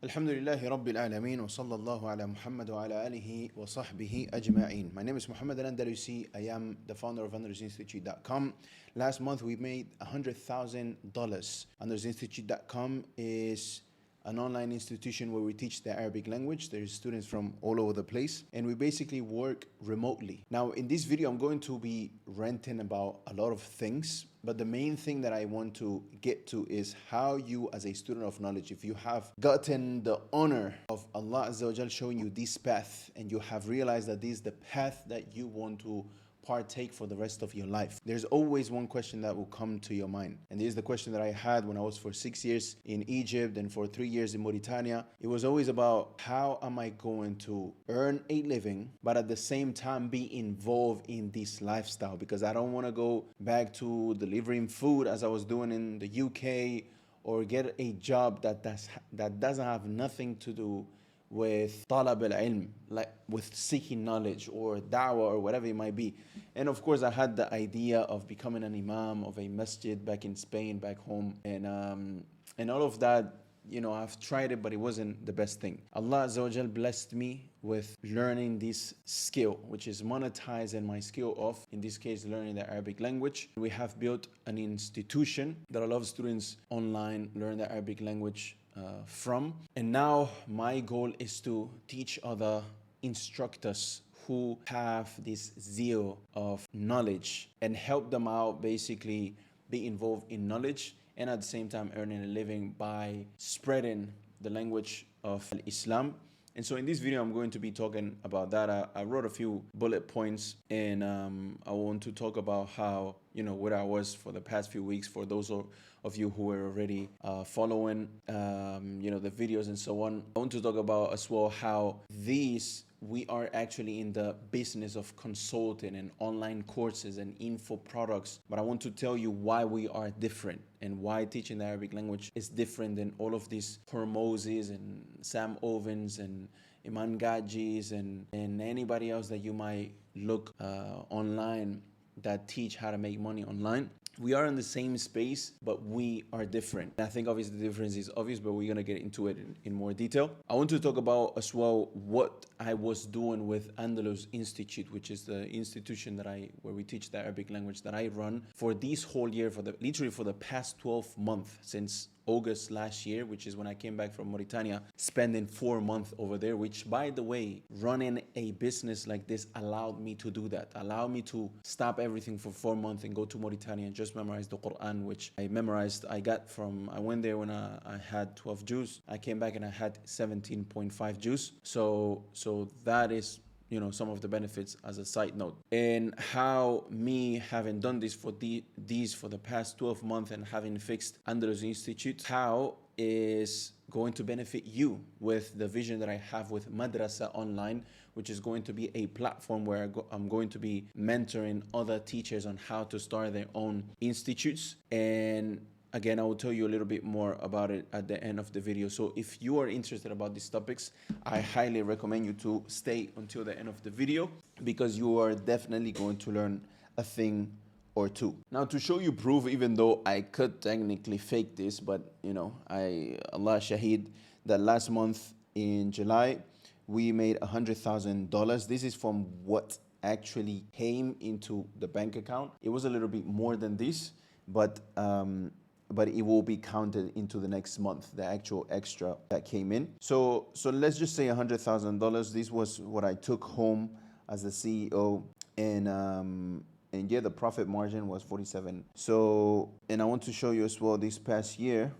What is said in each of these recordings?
Alhamdulillah Rabbil Alameen wa sallallahu ala Muhammad wa ala alihi wa sahbihi ajma'in. My name is Muhammad Al-Andalusi. I am the founder of AndalusInstitute.com. Last month we made $100,000. AndalusInstitute.com is an online institution where we teach the Arabic language. There's students from all over the place and we basically work remotely. Now in this video I'm going to be ranting about a lot of things, but the main thing that I want to get to is how you as a student of knowledge, if you have gotten the honor of Allah Azza wa Jal showing you this path and you have realized that this is the path that you want to partake for the rest of your life, there's always one question that will come to your mind. And this is the question that I had when I was for 6 years in Egypt and for 3 years in Mauritania. It was always about how am I going to earn a living, but at the same time be involved in this lifestyle, because I don't want to go back to delivering food as I was doing in the UK, or get a job that doesn't have nothing to do with talab al-ilm, like with seeking knowledge or dawah or whatever it might be. And of course I had the idea of becoming an imam of a masjid back in Spain, back home, and all of that. You know, I've tried it, but it wasn't the best thing. Allah Azza wa Jal blessed me with learning this skill, which is monetizing my skill of, in this case, learning the Arabic language. We have built an institution that allows students online learn the Arabic language from. And now my goal is to teach other instructors who have this zeal of knowledge and help them out, basically be involved in knowledge and at the same time earning a living by spreading the language of Islam. And so in this video, I'm going to be talking about that. I wrote a few bullet points, and I want to talk about how, you know, where I was for the past few weeks, for those of you who were already following, you know, the videos and so on. I want to talk about as well how we are actually in the business of consulting and online courses and info products. But I want to tell you why we are different and why teaching the Arabic language is different than all of these Hormozes and Sam Ovens and Iman Gajis and anybody else that you might look online that teach how to make money online. We are in the same space, but we are different. I think obviously the difference is obvious, but we're gonna get into it in more detail. I want to talk about as well what I was doing with Andalus Institute, which is the institution where we teach the Arabic language that I run for this whole year, literally for the past 12 months, since August last year, which is when I came back from Mauritania, spending 4 months over there, which, by the way, running a business like this allowed me to do that, allowed me to stop everything for 4 months and go to Mauritania and just memorize the Quran, which I memorized. I went there when I had 12 Jews. I came back and I had 17.5 Jews. So that is, you know, some of the benefits as a side note. And how me having done this for the past 12 months and having fixed Andalus Institute, how is going to benefit you with the vision that I have with Madrasa online, which is going to be a platform where I'm going to be mentoring other teachers on how to start their own institutes. And again, I will tell you a little bit more about it at the end of the video. So if you are interested about these topics, I highly recommend you to stay until the end of the video, because you are definitely going to learn a thing or two. Now, to show you proof, even though I could technically fake this, but you know, Allah Shaheed, that last month in July, we made $100,000. This is from what actually came into the bank account. It was a little bit more than this, but it will be counted into the next month, the actual extra that came in. So let's just say $100,000. This was what I took home as the CEO, and yeah, the profit margin was 47. So, and I want to show you as well this year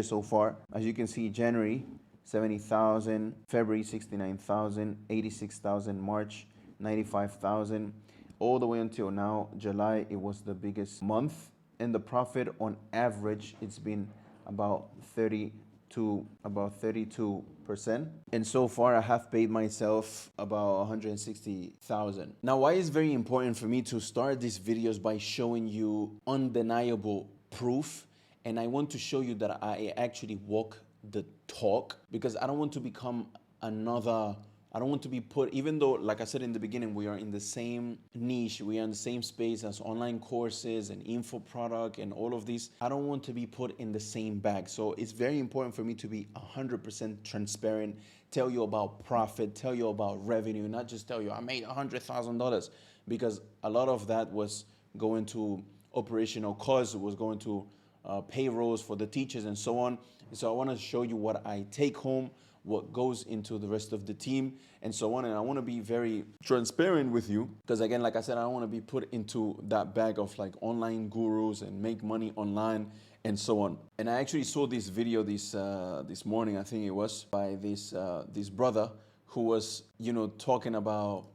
so far. As you can see, January 70,000, February 69,000, 86,000, March 95,000, all the way until now, July. It was the biggest month. And the profit on average, it's been about 32%. And so far I have paid myself about 160,000. Now, why is very important for me to start these videos by showing you undeniable proof? And I want to show you that I actually walk the talk, because I don't want to become another I don't want to be put, even though, like I said in the beginning, we are in the same niche, we are in the same space as online courses and info product and all of these. I don't want to be put in the same bag. So it's very important for me to be 100% transparent, tell you about profit, tell you about revenue, not just tell you I made $100,000, because a lot of that was going to operational costs, was going to payrolls for the teachers and so on. So I want to show you what I take home, what goes into the rest of the team and so on. And I want to be very transparent with you because, again, like I said, I don't want to be put into that bag of like online gurus and make money online and so on. And I actually saw this video this morning, I think it was, by this brother who was, talking about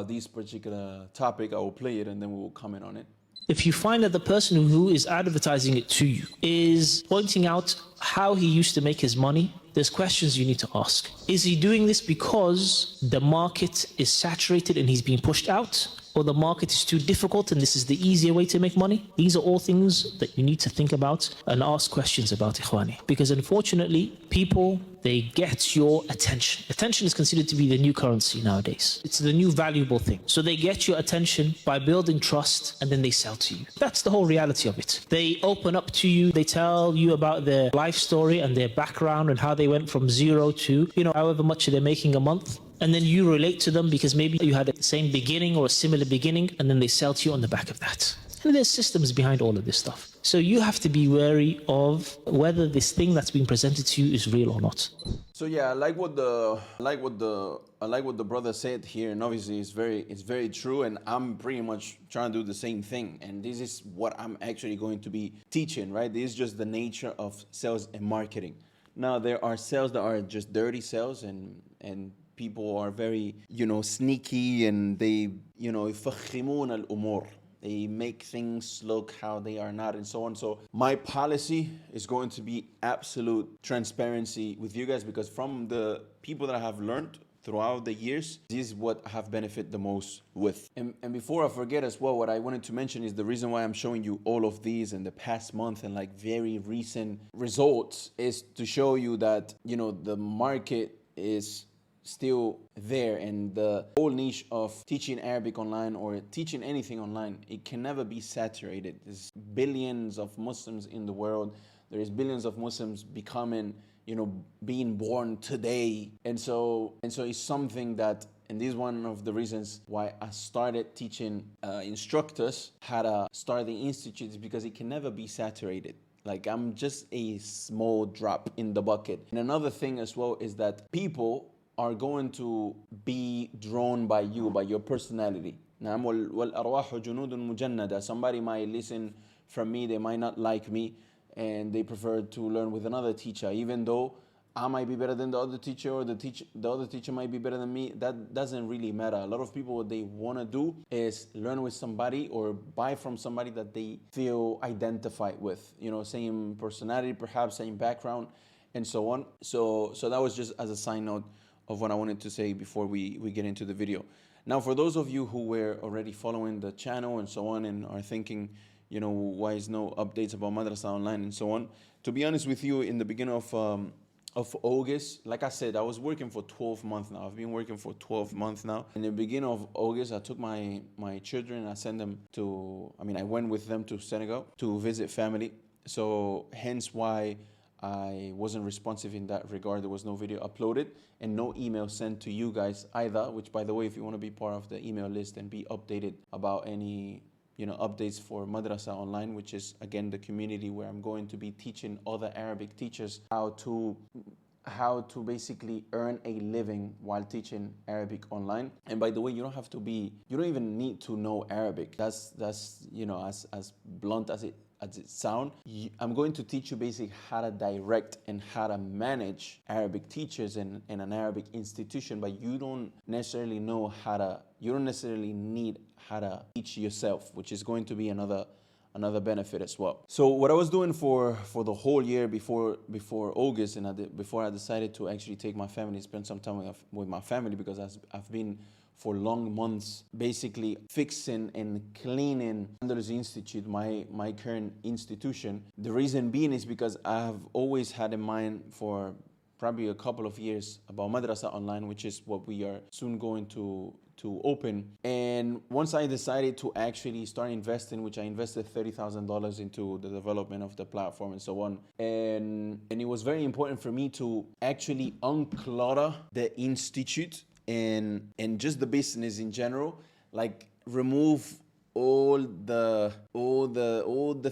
this particular topic. I will play it and then we will comment on it. If you find that the person who is advertising it to you is pointing out how he used to make his money, there's questions you need to ask. Is he doing this because the market is saturated and he's being pushed out? Or the market is too difficult and this is the easier way to make money? These are all things that you need to think about and ask questions about, ikhwani. Because unfortunately, people, they get your attention. Attention is considered to be the new currency nowadays. It's the new valuable thing. So they get your attention by building trust and then they sell to you. That's the whole reality of it. They open up to you, they tell you about their life story and their background and how they went from zero to, however much they're making a month. And then you relate to them because maybe you had the same beginning or a similar beginning, and then they sell to you on the back of that. And there's systems behind all of this stuff. So you have to be wary of whether this thing that's being presented to you is real or not. So yeah, I like what the brother said here, and obviously it's very true, and I'm pretty much trying to do the same thing. And this is what I'm actually going to be teaching, right? This is just the nature of sales and marketing. Now there are sales that are just dirty sales, and people are very, sneaky, and they, يفخمون الأمور. They make things look how they are not and so on. So my policy is going to be absolute transparency with you guys, because from the people that I have learned throughout the years, this is what I have benefited the most with. And before I forget as well, what I wanted to mention is the reason why I'm showing you all of these in the past month and like very recent results is to show you that, the market is still there, and the whole niche of teaching Arabic online or teaching anything online, it can never be saturated. There's billions of Muslims in the world. There is billions of Muslims becoming, being born today. And so it's something that, and this is one of the reasons why I started teaching instructors how to start the institute, is because it can never be saturated. Like, I'm just a small drop in the bucket. And another thing as well is that people are going to be drawn by you, by your personality. Somebody might listen from me, they might not like me, and they prefer to learn with another teacher, even though I might be better than the other teacher, or the other teacher might be better than me. That doesn't really matter. A lot of people, what they want to do is learn with somebody or buy from somebody that they feel identified with, same personality, perhaps same background, and so on. So that was just as a side note of what I wanted to say before we get into the video. Now, for those of you who were already following the channel and so on and are thinking, why is no updates about Madrasa Online and so on? To be honest with you, in the beginning of August, like I said, I was working for 12 months now. I've been working for 12 months now. In the beginning of August, I took my children and I sent them I went with them to Senegal to visit family. So hence why I wasn't responsive in that regard. There was no video uploaded and no email sent to you guys either, which, by the way, if you want to be part of the email list and be updated about any updates for Madrasa Online, which is, again, the community where I'm going to be teaching other Arabic teachers how to basically earn a living while teaching Arabic online. And by the way, you don't even need to know Arabic. That's as blunt as it sounds. I'm going to teach you basically how to direct and how to manage Arabic teachers in an Arabic institution, but you don't necessarily need how to teach yourself, which is going to be another benefit as well. So what I was doing for the whole year before August, and before I decided to actually take my family, spend some time with my family, because I've been for long months basically fixing and cleaning Andalus Institute, my current institution. The reason being is because I have always had in mind for probably a couple of years about Madrasa Online, which is what we are soon going to open. And once I decided to actually start investing, which I invested $30,000 into the development of the platform and so on, and it was very important for me to actually unclutter the institute and just the business in general, like remove all the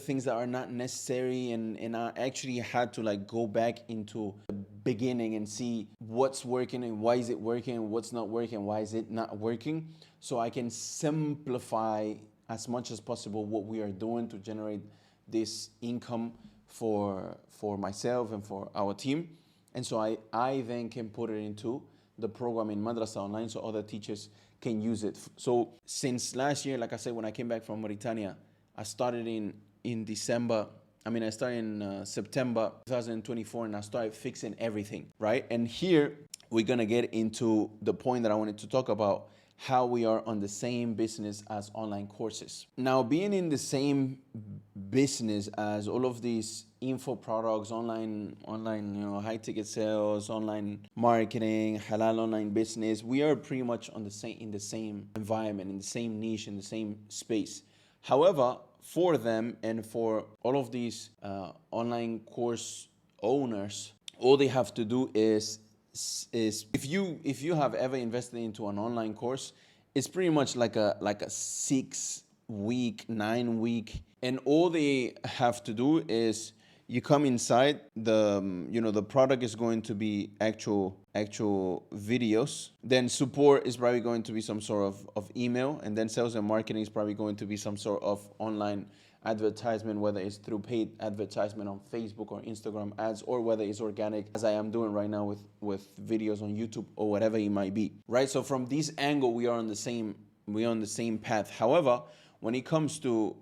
things that are not necessary, and I actually had to like go back into the beginning and see what's working and why is it working, what's not working, why is it not working, so I can simplify as much as possible what we are doing to generate this income for myself and for our team. And so I then can put it into the program in Madrasa Online so other teachers can use it. So since last year, like I said, when I came back from Mauritania, I started in December. I started in September 2024, and I started fixing everything, right? And here we're gonna get into the point that I wanted to talk about, how we are on the same business as online courses. Now, being in the same business as all of these info products, online, high ticket sales, online marketing, halal online business, we are pretty much in the same environment, in the same niche, in the same space. However, for them and for all of these online course owners, all they have to do is if you have ever invested into an online course, it's pretty much like a 6-week, 9-week, and all they have to do is you come inside, the product is going to be actual videos, then support is probably going to be some sort of email, and then sales and marketing is probably going to be some sort of online advertisement, whether it's through paid advertisement on Facebook or Instagram ads, or whether it's organic, as I am doing right now with videos on YouTube or whatever it might be, right? So from this angle, we are on the same path. However, when it comes to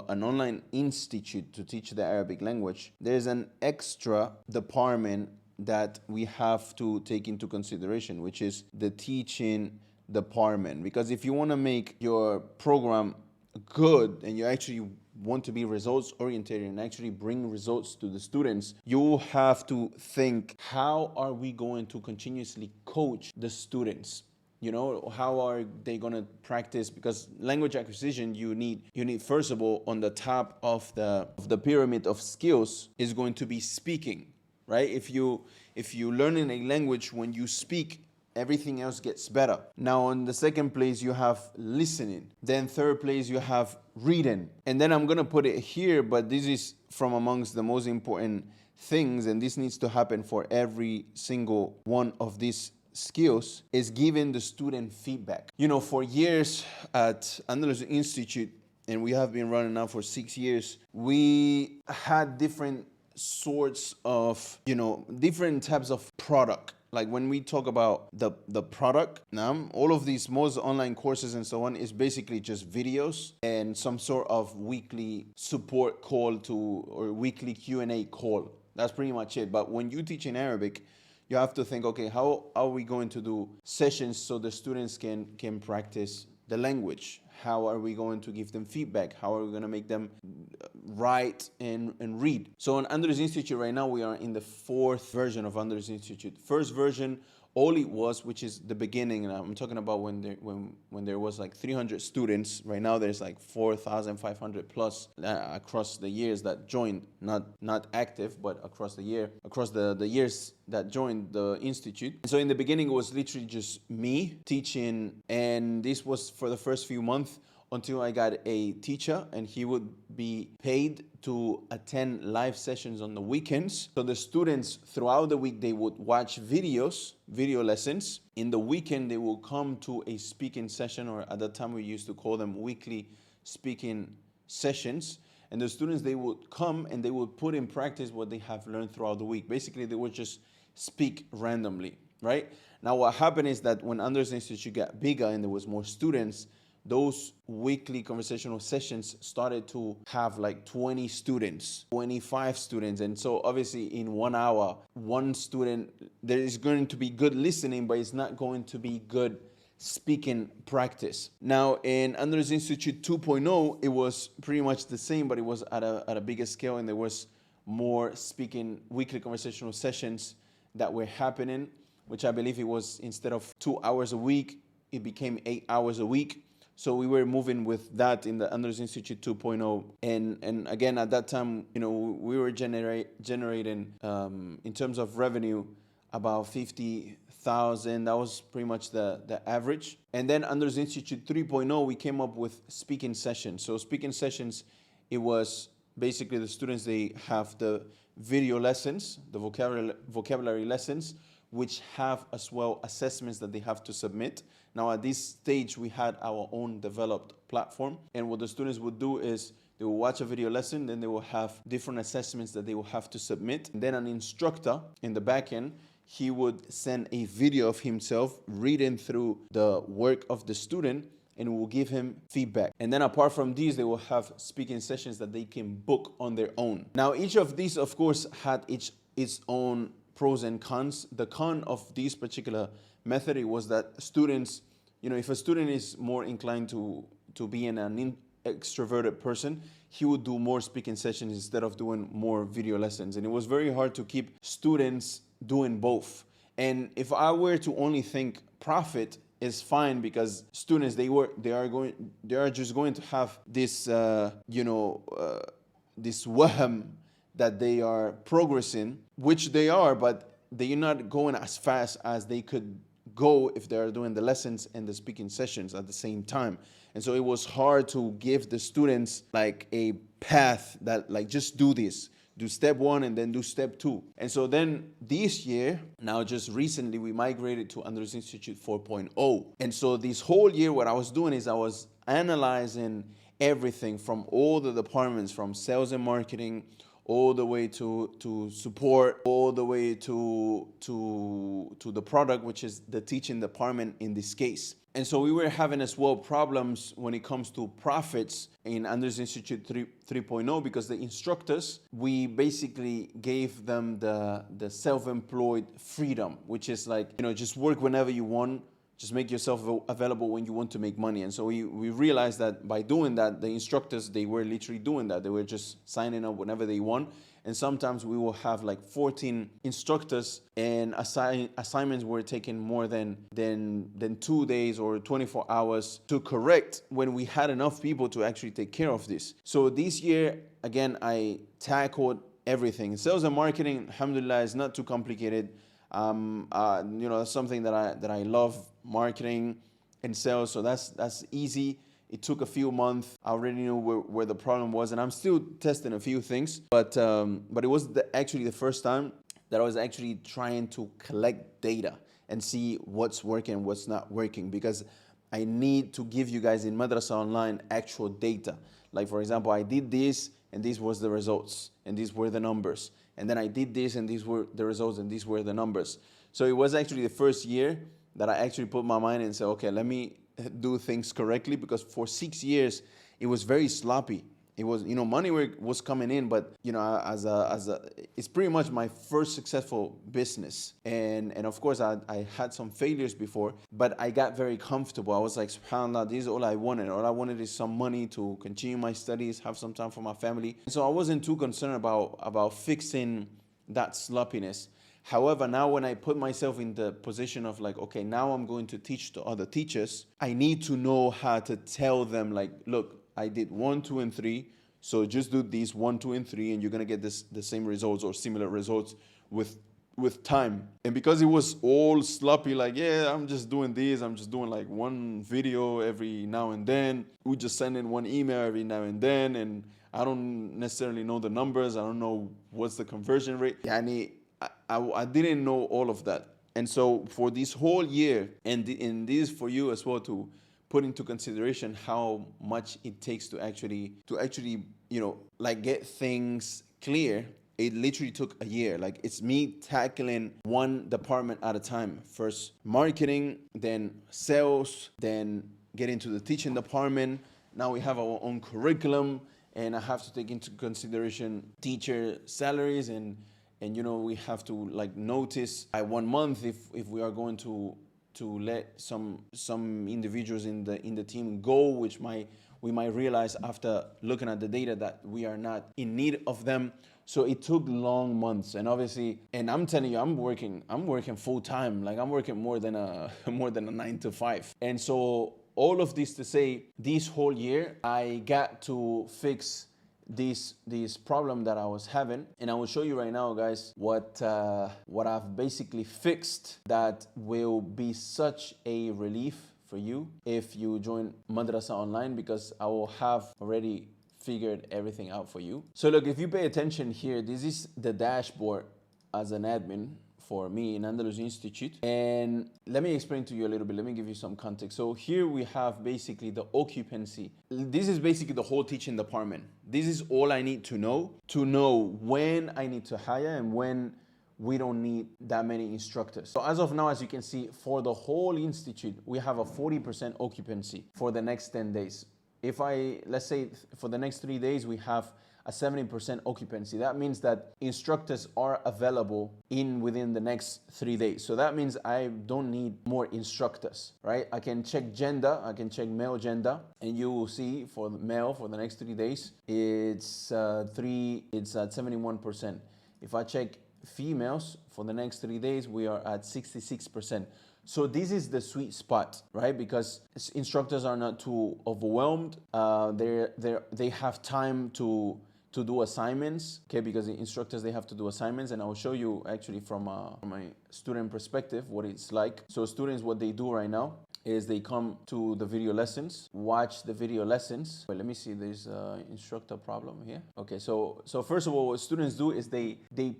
an online institute to teach the Arabic language, there's an extra department that we have to take into consideration, which is the teaching department. Because if you want to make your program good and you actually want to be results oriented and actually bring results to the students, you have to think, how are we going to continuously coach the students? How are they going to practice? Because language acquisition, you need first of all, on the top of the pyramid of skills is going to be speaking, right? If you learn a language, when you speak, everything else gets better. Now, on the second place, you have listening. Then third place, you have reading. And then I'm going to put it here, but this is from amongst the most important things, and this needs to happen for every single one of these skills, is giving the student feedback. For years at Andalus Institute, and we have been running now for 6 years, we had different sorts of, different types of product. Like when we talk about the product, now all of these most online courses and so on is basically just videos and some sort of weekly support call or weekly Q&A call. That's pretty much it. But when you teach in Arabic, you have to think, okay, how are we going to do sessions so the students can practice the language? How are we going to give them feedback? How are we going to make them write and read? So on Andalus Institute right now, we are in the 4th version of Andalus Institute. First version, all it was, which is the beginning, and I'm talking about when there was like 300 students. Right now there's like 4,500 plus across the years that joined, not active, but across the years that joined the institute. And so in the beginning, it was literally just me teaching, and this was for the first few months until I got a teacher, and he would be paid to attend live sessions on the weekends. So the students throughout the week, they would watch video lessons. In the weekend, they will come to a speaking session, or at that time we used to call them weekly speaking sessions. And the students, they would come and they would put in practice what they have learned throughout the week. Basically, they would just speak randomly, right? Now, what happened is that when Andalus Institute got bigger and there was more students, those weekly conversational sessions started to have like 20 students, 25 students. And so obviously in 1 hour, one student, there is going to be good listening, but it's not going to be good speaking practice. Now in Andalus Institute 2.0, it was pretty much the same, but it was at a bigger scale, and there was more speaking weekly conversational sessions that were happening, which I believe it was, instead of 2 hours a week, it became 8 hours a week. So we were moving with that in the Andalus Institute 2.0. And again, at that time, we were generating, in terms of revenue, about 50,000. That was pretty much the average. And then Andalus Institute 3.0, we came up with speaking sessions. So speaking sessions, it was basically the students, they have the video lessons, the vocabulary lessons, which have as well assessments that they have to submit. Now at this stage, we had our own developed platform. And what the students would do is they will watch a video lesson, then they will have different assessments that they will have to submit. And then an instructor in the back end, he would send a video of himself reading through the work of the student, and will give him feedback. And then apart from these, they will have speaking sessions that they can book on their own. Now, each of these, of course, had its own pros and cons. The con of this particular method was that students, if a student is more inclined to being an extroverted person, he would do more speaking sessions instead of doing more video lessons. And it was very hard to keep students doing both. And if I were to only think profit, is fine, because students, they are just going to have this this wahm that they are progressing, which they are, but they're not going as fast as they could go if they are doing the lessons and the speaking sessions at the same time. And so it was hard to give the students like a path that, like, just do this. Do step 1 and then do step 2. And so then this year, now just recently, we migrated to Andalus Institute 4.0. And so this whole year, what I was doing is I was analyzing everything from all the departments, from sales and marketing, all the way to support, all the way to the product, which is the teaching department in this case. And so we were having as well problems when it comes to profits in Andalus Institute 3.0, because the instructors, we basically gave them the self-employed freedom, which is like, just work whenever you want, just make yourself available when you want to make money. And so we realized that by doing that, the instructors, they were literally doing that. They were just signing up whenever they want. And sometimes we will have like 14 instructors, and assignments were taking more than 2 days or 24 hours to correct, when we had enough people to actually take care of this. So this year, again, I tackled everything. Sales and marketing, alhamdulillah, is not too complicated. That's something that I love, marketing and sales. So that's easy. It took a few months. I already knew where the problem was, and I'm still testing a few things. But it was actually the first time that I was actually trying to collect data and see what's working, what's not working, because I need to give you guys in Madrasa Online actual data. Like, for example, I did this, and these was the results, and these were the numbers. And then I did this, and these were the results, and these were the numbers. So it was actually the first year that I actually put my mind and said, okay, let me do things correctly, because for 6 years it was very sloppy. It was, money was coming in, but it's pretty much my first successful business. And of course I had some failures before, but I got very comfortable. I was like, subhanAllah, this is all I wanted. All I wanted is some money to continue my studies, have some time for my family. And so I wasn't too concerned about fixing that sloppiness. However, now when I put myself in the position of like, okay, now I'm going to teach to other teachers, I need to know how to tell them, like, look, I did 1, 2, and 3. So just do these 1, 2, and 3, and you're gonna get the same results or similar results with time. And because it was all sloppy, like, yeah, I'm just doing this, I'm just doing like one video every now and then. We just send in one email every now and then, and I don't necessarily know the numbers. I don't know what's the conversion rate. I didn't know all of that. And so for this whole year, and this for you as well to put into consideration how much it takes to actually get things clear, it literally took a year. Like, it's me tackling one department at a time. First marketing, then sales, then get into the teaching department. Now we have our own curriculum, and I have to take into consideration teacher salaries, and we have to like notice by 1 month if we are going to let some individuals in the team go, which we might realize after looking at the data that we are not in need of them. So it took long months, and obviously, and I'm telling you, I'm working full time. Like I'm working more than a 9 to 5. And so all of this to say, this whole year I got to fix this problem that I was having, and I will show you right now, guys, what I've basically fixed that will be such a relief for you if you join Madrasa online, because I will have already figured everything out for you. So look, if you pay attention here, this is the dashboard as an admin for me in Andalus Institute. And let me explain to you a little bit. Let me give you some context. So here we have basically the occupancy. This is basically the whole teaching department. This is all I need to know when I need to hire and when we don't need that many instructors. So as of now, as you can see, for the whole institute, we have a 40% occupancy for the next 10 days. If let's say for the next 3 days, we have a 70% occupancy. That means that instructors are available within the next 3 days. So that means I don't need more instructors, right? I can check gender, I can check male gender, and you will see for the male for the next 3 days, it's at 71%. If I check females for the next 3 days, we are at 66%. So this is the sweet spot, right? Because instructors are not too overwhelmed. They have time to do assignments, okay? Because the instructors, they have to do assignments, and I will show you actually from my student perspective what it's like. So students, what they do right now is they come to the video lessons, watch the video lessons. Wait, let me see, there's an instructor problem here. Okay, so first of all, what students do is they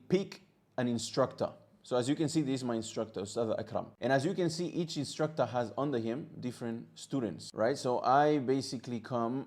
pick an instructor. So as you can see, this is my instructor, Ustad Akram. And as you can see, each instructor has under him different students, right? So I basically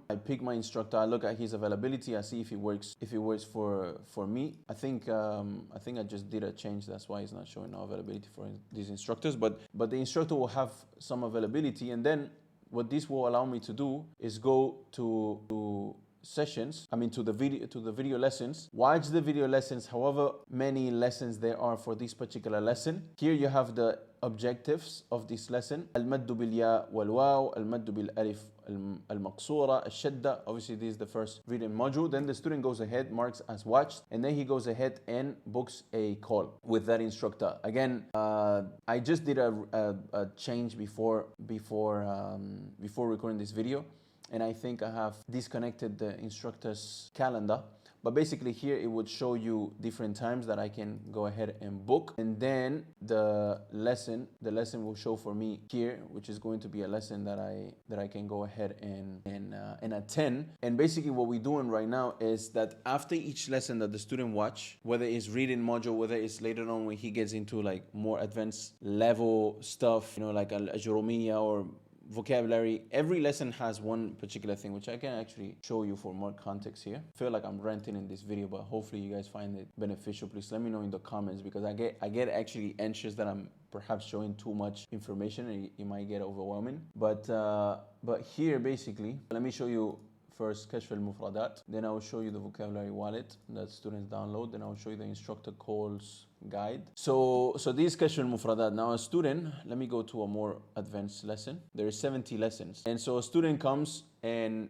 I pick my instructor, I look at his availability, I see if he works for me. I think I just did a change, that's why it's not showing no availability for these instructors. But the instructor will have some availability, and then what this will allow me to do is go to sessions, to the video lessons, watch the video lessons, however many lessons there are for this particular lesson. Here you have the objectives of this lesson: al-maddu bil-ya wal-waw, al-maddu bil-alif al-maqsura, al-shadda. Obviously this is the first reading module. Then the student goes ahead, marks as watched, and then he goes ahead and books a call with that instructor. Again, I just did a change before recording this video, and I think I have disconnected the instructor's calendar. But basically here it would show you different times that I can go ahead and book, and then the lesson will show for me here, which is going to be a lesson that I can go ahead and attend. And basically what we're doing right now is that after each lesson that the student watch, whether it's reading module, whether it's later on when he gets into like more advanced level stuff, like al-ajurumiyya or vocabulary, every lesson has one particular thing, which I can actually show you for more context here. I feel like I'm ranting in this video, but hopefully you guys find it beneficial. Please let me know in the comments, because I get actually anxious that I'm perhaps showing too much information and it might get overwhelming. But here basically, let me show you first Kashf al-Mufradat, then I will show you the vocabulary wallet that students download, then I will show you the instructor calls guide. So this is Kashf al-Mufradat. Now a student, let me go to a more advanced lesson. There is 70 lessons. And so a student comes, and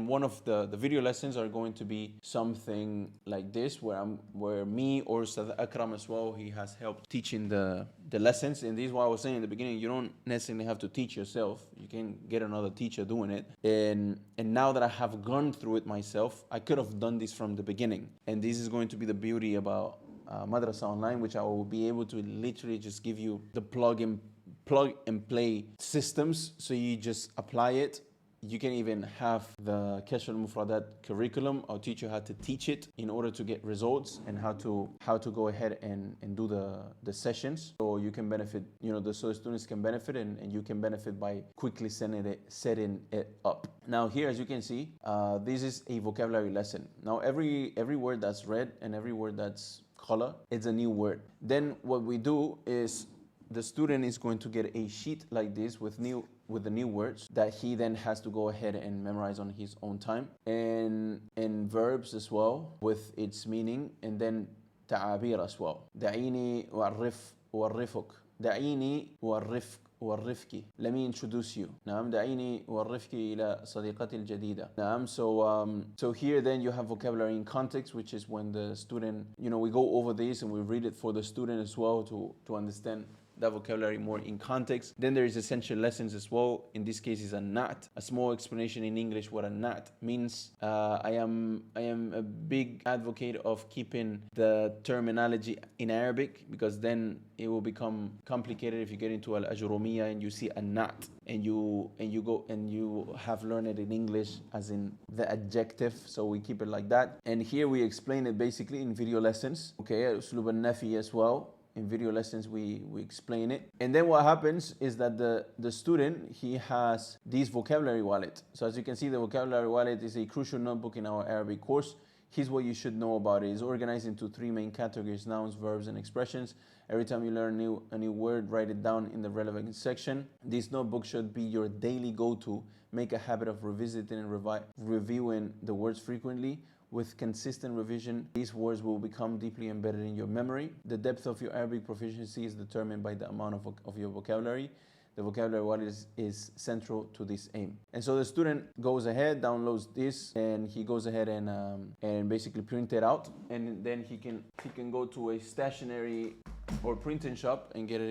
one of the video lessons are going to be something like this, where me or Ustad Akram as well, he has helped teaching the lessons. And this is what I was saying in the beginning, you don't necessarily have to teach yourself. You can get another teacher doing it. And now that I have gone through it myself, I could have done this from the beginning. And this is going to be the beauty about Madrasa Online, which I will be able to literally just give you the plug and play systems. So you just apply it. You can even have the Kashf al-Mufradat curriculum. I'll teach you how to teach it in order to get results, and how to go ahead and do the sessions. So you can benefit, so students can benefit, and you can benefit by quickly setting it up. Now here, as you can see, this is a vocabulary lesson. Now every word that's red and every word that's color, it's a new word. Then what we do is the student is going to get a sheet like this with the new words that he then has to go ahead and memorize on his own time, and verbs as well with its meaning, and then ta'abir as well. Da'ini u'arrifuk. Da'ini u'arrifuk. والرفق. Let me introduce you. نعم دعيني والرفق إلى صديقتي الجديدة. نعم. So here then you have vocabulary in context, which is when the student, we go over this and we read it for the student as well to understand that vocabulary more in context. Then there is essential lessons as well. In this case is a nat. A small explanation in English what a nat means. I am a big advocate of keeping the terminology in Arabic, because then it will become complicated if you get into al-ajrumiyya and you see a nat and you go and you have learned it in English as in the adjective. So we keep it like that. And here we explain it basically in video lessons. Okay, uslub al-nafi as well. In video lessons, we explain it. And then what happens is that the student, he has this vocabulary wallet. So as you can see, the vocabulary wallet is a crucial notebook in our Arabic course. Here's what you should know about it. It's organized into 3 main categories: nouns, verbs, and expressions. Every time you learn a new word, write it down in the relevant section. This notebook should be your daily go-to. Make a habit of revisiting and reviewing the words frequently. With consistent revision, these words will become deeply embedded in your memory. The depth of your Arabic proficiency is determined by the amount of your vocabulary. The vocabulary wallet is central to this aim. And so the student goes ahead, downloads this, and he goes ahead and basically print it out. And then he can go to a stationery or printing shop and get it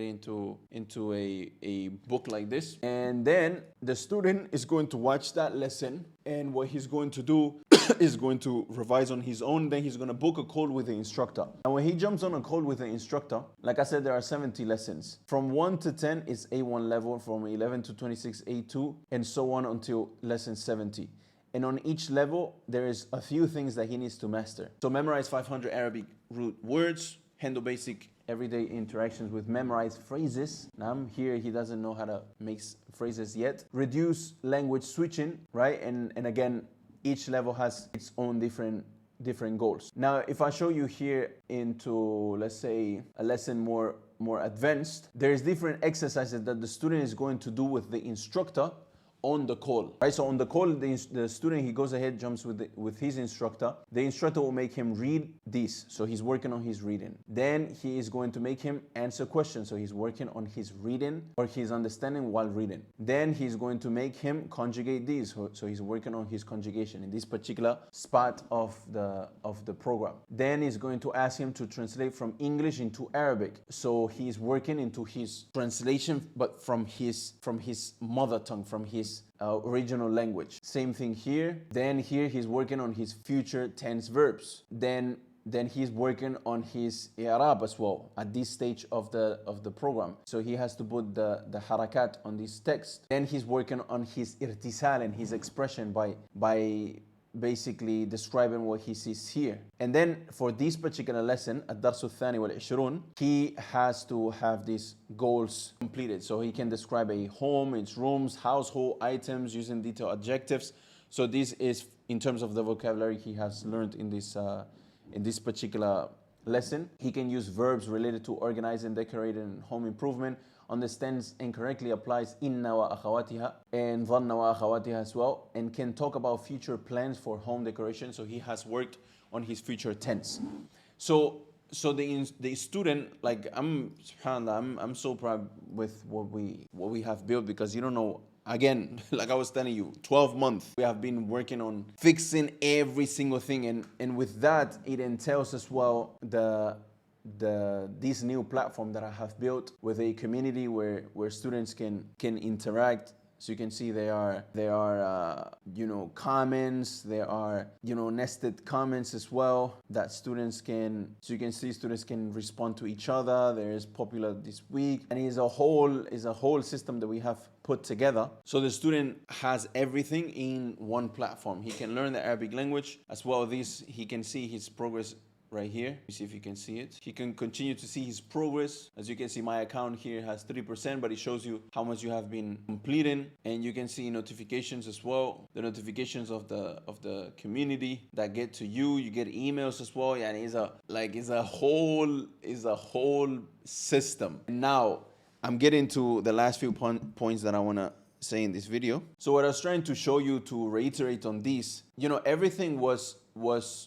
into a book like this. And then the student is going to watch that lesson, and what he's going to do is going to revise on his own. Then he's going to book a call with the instructor. And when he jumps on a call with the instructor, like I said, there are 70 lessons. From 1 to 10 is A1 level, from 11 to 26 A2, and so on until lesson 70. And on each level, there is a few things that he needs to master. So memorize 500 Arabic root words, handle basic everyday interactions with memorized phrases. Here he doesn't know how to make phrases yet. Reduce language switching, right? And again, each level has its own different goals. Now, if I show you here into, let's say, a lesson more advanced, there's different exercises that the student is going to do with the instructor on the call, right? So on the call, the student, he goes ahead, jumps with his instructor. The instructor will make him read this, so he's working on his reading. Then he is going to make him answer questions, so he's working on his reading or his understanding while reading. Then he's going to make him conjugate these, so he's working on his conjugation in this particular spot of the program. Then he's going to ask him to translate from English into Arabic, so he's working into his translation, but from his mother tongue, from his original language. Same thing here. Then here he's working on his future tense verbs. Then he's working on his i'rab as well at this stage of the program. So he has to put the harakat on this text. Then he's working on his irtisal and his expression by basically describing what he sees here. And then for this particular lesson, الدرس الثاني والعشرون, he has to have these goals completed. So he can describe a home, its rooms, household items using detailed adjectives. So this is in terms of the vocabulary he has learned in this particular lesson. He can use verbs related to organizing, decorating, and home improvement. Understands and correctly applies inna wa akhawatiha and dhanna wa akhawatiha as well, and can talk about future plans for home decoration. So he has worked on his future tense. So the student, like, subhanAllah, I'm so proud with what we have built, because you don't know, again, like I was telling you, 12 months we have been working on fixing every single thing, and with that it entails as well this new platform that I have built with a community where students can interact. So you can see there are comments, there are nested comments as well that students can. So you can see students can respond to each other. There is popular this week, and is a whole system that we have put together. So the student has everything in one platform. He can learn the Arabic language as well. He can see his progress right here. Let me see if you can see it. He can continue to see his progress. As you can see, my account here has 3%, but it shows you how much you have been completing. And you can see notifications as well. The notifications of the community that get to you. You get emails as well. Yeah, it's a whole system. Now I'm getting to the last few points that I want to say in this video. So what I was trying to show you, to reiterate on this, everything was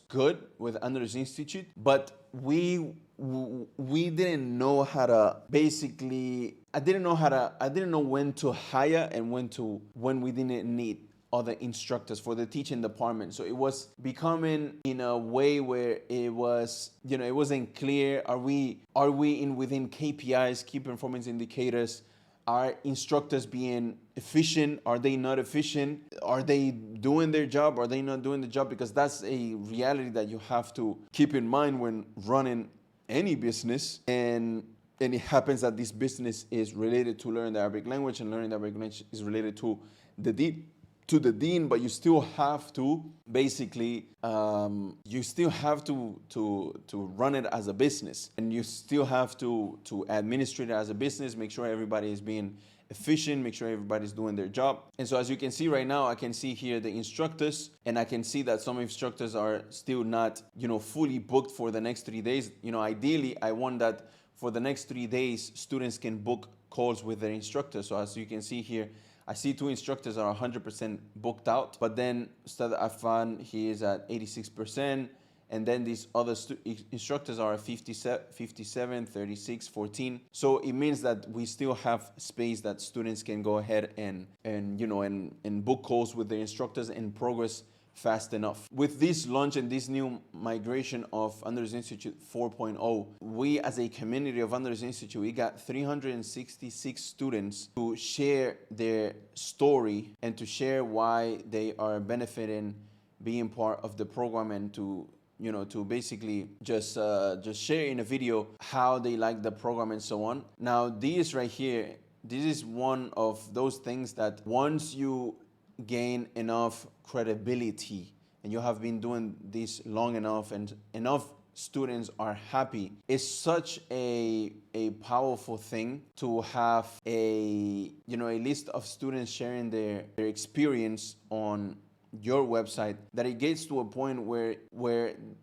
good with Andalus Institute, but we we didn't know how to basically, I didn't know when to hire and when we didn't need other instructors for the teaching department. So it was becoming in a way where it was, it wasn't clear. Are we within KPIs, key performance indicators? Are instructors being efficient? Are they not efficient? Are they doing their job? Are they not doing the job? Because that's a reality that you have to keep in mind when running any business. And it happens that this business is related to learning the Arabic language, and learning the Arabic language is related to the dean, but you still have to basically you still have to run it as a business, and you still have to administrate it as a business, make sure everybody is being efficient, make sure everybody's doing their job. And so as you can see right now, I can see here the instructors, and I can see that some instructors are still not fully booked for the next 3 days. Ideally I want that for the next 3 days students can book calls with their instructors. So as you can see here, I see 2 instructors are 100% booked out, but then Ustad Afan, he is at 86%, and then these other instructors are 57, 36, 14. So it means that we still have space that students can go ahead and book calls with the instructors and progress fast enough. With this launch and this new migration of Andalus Institute 4.0, we as a community of Andalus Institute, we got 366 students to share their story and to share why they are benefiting being part of the program, and to basically just share in a video how they like the program and so on. Now this right here, this is one of those things that once you gain enough credibility and you have been doing this long enough and enough students are happy, it's such a powerful thing to have a list of students sharing their experience on your website, that it gets to a point where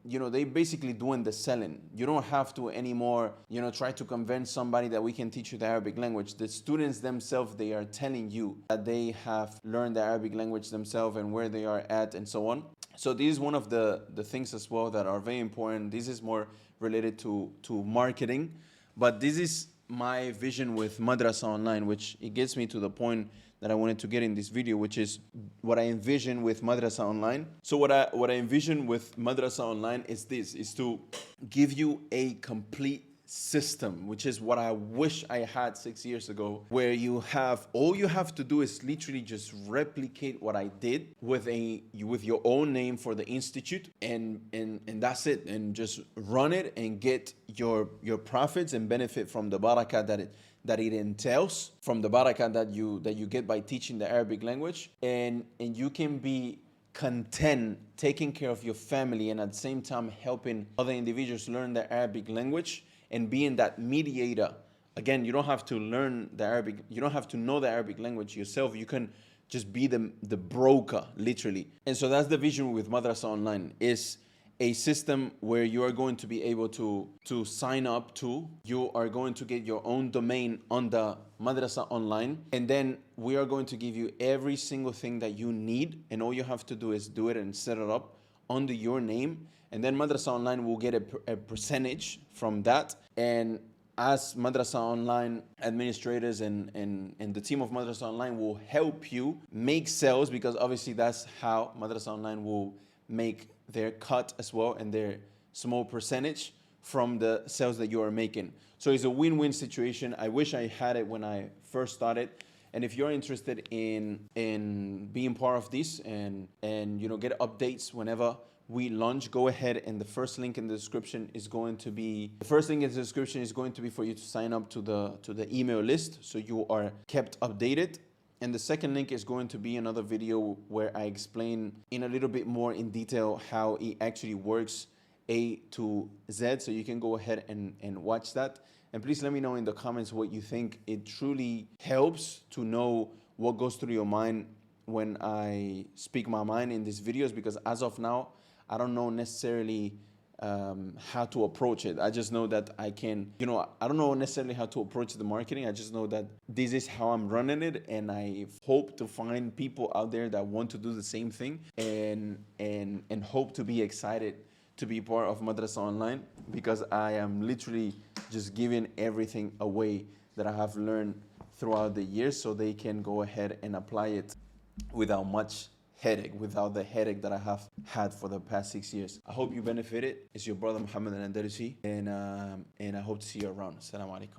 they basically doing the selling. You don't have to anymore try to convince somebody that we can teach you the Arabic language. The students themselves, they are telling you that they have learned the Arabic language themselves and where they are at and so on. So this is one of the things as well that are very important. This is more related to marketing, but this is my vision with Madrasa Online, which it gets me to the point that I wanted to get in this video, which is what I envision with Madrasa Online. So what I envision with Madrasa Online is to give you a complete system, which is what I wish I had 6 years ago, where all you have to do is literally just replicate what I did with your own name for the institute, and that's it, and just run it and get your profits and benefit from the barakah that it entails, from the barakah that you get by teaching the Arabic language, and you can be content taking care of your family and at the same time helping other individuals learn the Arabic language and being that mediator. Again, you don't have to learn the Arabic, you don't have to know the Arabic language yourself. You can just be the broker, literally. And so that's the vision with Madrasa Online, is a system where you are going to be able to sign up to. You are going to get your own domain on the Madrasa Online, and then we are going to give you every single thing that you need, and all you have to do is do it and set it up under your name, and then Madrasa Online will get a percentage from that. And as Madrasa Online administrators and the team of Madrasa Online will help you make sales, because obviously that's how Madrasa Online will make their cut as well, and their small percentage from the sales that you are making. So it's a win-win situation. I wish I had it when I first started. And if you're interested in being part of this and get updates whenever we launch, go ahead, and the first link in the description is going to be for you to sign up to the email list, so you are kept updated. And the second link is going to be another video where I explain in a little bit more in detail how it actually works A to Z. So you can go ahead and watch that. And please let me know in the comments what you think. It truly helps to know what goes through your mind when I speak my mind in these videos, because as of now, I don't know necessarily how to approach it. I just know that I can, I don't know necessarily how to approach the marketing. I just know that this is how I'm running it, and I hope to find people out there that want to do the same thing, and hope to be excited to be part of Madrasa Online, because I am literally just giving everything away that I have learned throughout the years, so they can go ahead and apply it without much headache, without the headache that I have had for the past 6 years. I hope you benefited. It's your brother Muhammad Al-Andalusi, and I hope to see you around. Assalamu alaikum.